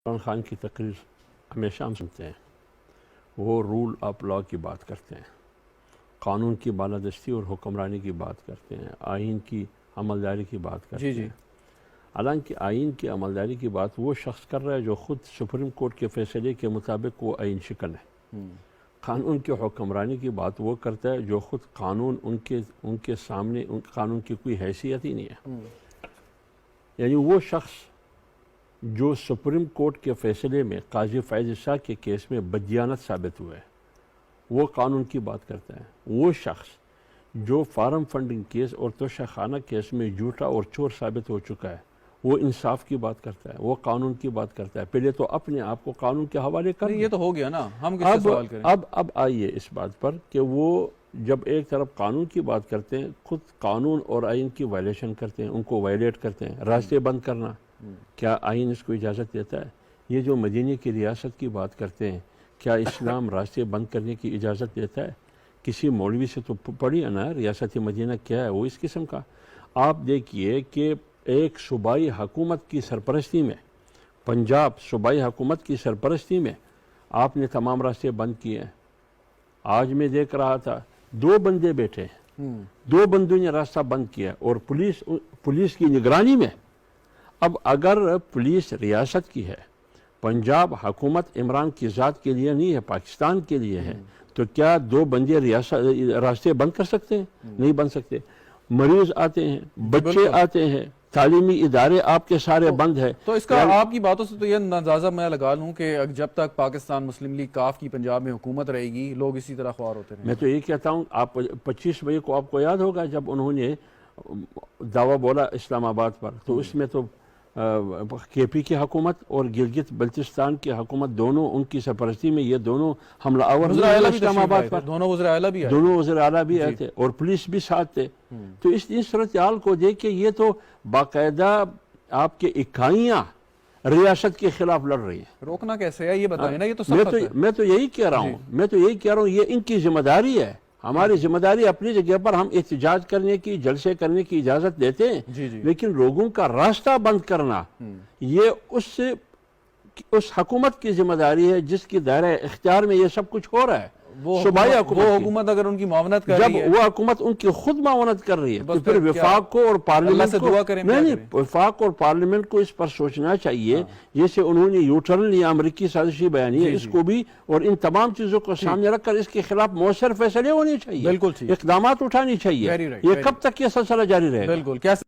عمران خان کی تقریر ہمیشہ ہم سنتے ہیں، وہ رول آف لا کی بات کرتے ہیں، قانون کی بالادستی اور حکمرانی کی بات کرتے ہیں، آئین کی عملداری کی بات کرتے ہیں۔ حالانکہ آئین کی عملداری کی بات وہ شخص کر رہا ہے جو خود سپریم کورٹ کے فیصلے کے مطابق وہ آئین شکن ہے۔ قانون کی حکمرانی کی بات وہ کرتا ہے جو خود قانون ان کے سامنے قانون کی کوئی حیثیت ہی نہیں ہے۔ یعنی وہ شخص جو سپریم کورٹ کے فیصلے میں قاضی فائز شاہ کے کیس میں بددیانت ثابت ہوا ہے، وہ قانون کی بات کرتا ہے۔ وہ شخص جو فارم فنڈنگ کیس اور توشہ خانہ کیس میں جھوٹا اور چور ثابت ہو چکا ہے، وہ انصاف کی بات کرتا ہے، وہ قانون کی بات کرتا ہے۔ پہلے تو اپنے آپ کو قانون کے حوالے کر یہ تو ہو گیا نا، ہم کس سے سوال کریں؟ اب آئیے اس بات پر کہ وہ جب ایک طرف قانون کی بات کرتے ہیں، خود قانون اور آئین کی وائلیشن کرتے ہیں، ان کو وائلیٹ کرتے ہیں۔ راستے بند کرنا، کیا آئین اس کو اجازت دیتا ہے؟ یہ جو مدینہ کی ریاست کی بات کرتے ہیں، کیا اسلام راستے بند کرنے کی اجازت دیتا ہے؟ کسی مولوی سے تو پڑھی ہے نا ریاست مدینہ کیا ہے، وہ اس قسم کا۔ آپ دیکھیے کہ ایک صوبائی حکومت کی سرپرستی میں، پنجاب صوبائی حکومت کی سرپرستی میں آپ نے تمام راستے بند کیے ہیں۔ آج میں دیکھ رہا تھا 2 بندے بیٹھے ہیں، 2 بندوں نے راستہ بند کیا، اور پولیس کی نگرانی میں۔ اب اگر پولیس ریاست کی ہے، پنجاب حکومت عمران کی ذات کے لیے نہیں ہے، پاکستان کے لیے ہے، تو کیا 2 بندے راستے بند کر سکتے ہیں؟ نہیں بند سکتے۔ مریض آتے ہیں، بچے آتے ہیں، تعلیمی ادارے آپ کے سارے بند ہیں۔ تو اس کا آپ کی باتوں سے تو یہ اندازہ میں لگا لوں کہ جب تک پاکستان مسلم لیگ کاف کی پنجاب میں حکومت رہے گی، لوگ اسی طرح خوار ہوتے رہیں گے۔ میں تو یہ کہتا ہوں، آپ 25 مئی کو آپ کو یاد ہوگا جب انہوں نے دعویٰ بولا اسلام آباد پر، تو اس میں تو کے پی کی حکومت اور گلگت بلتستان کی حکومت دونوں ان کی سرپرستی میں یہ دونوں حملہ آور ہوئے اسلام آباد پر۔ دونوں وزراء اعلیٰ بھی آئے، دونوں وزراء اعلیٰ بھی آئے تھے، اور پولیس بھی ساتھ تھے۔ تو اس صورتحال کو دیکھ کے یہ تو باقاعدہ آپ کے اکائیاں ریاست کے خلاف لڑ رہی ہیں۔ روکنا کیسے ہے یہ بتائیں نا، یہ تو سخت ہے۔ میں تو یہی کہہ رہا ہوں، یہ ان کی ذمہ داری ہے۔ ہماری ذمہ داری اپنی جگہ پر، ہم احتجاج کرنے کی، جلسے کرنے کی اجازت دیتے ہیں، لیکن لوگوں کا راستہ بند کرنا یہ اس حکومت کی ذمہ داری ہے جس کی دائرہ اختیار میں یہ سب کچھ ہو رہا ہے۔ وہ حکومت اگر ان کی معاونت کر رہی ہے، جب وہ حکومت ان کی خود معاونت کر رہی ہے، تو پھر وفاق کو اور پارلیمنٹ کو وفاق اور پارلیمنٹ کو اس پر سوچنا چاہیے، جیسے انہوں نے یوٹرن لیا امریکی سازشی بیانی ہے، اس کو بھی اور ان تمام چیزوں کو سامنے رکھ کر اس کے خلاف مؤثر فیصلے ہونے چاہیے، اقدامات اٹھانی چاہیے۔ یہ کب تک یہ سلسلہ جاری رہے گا؟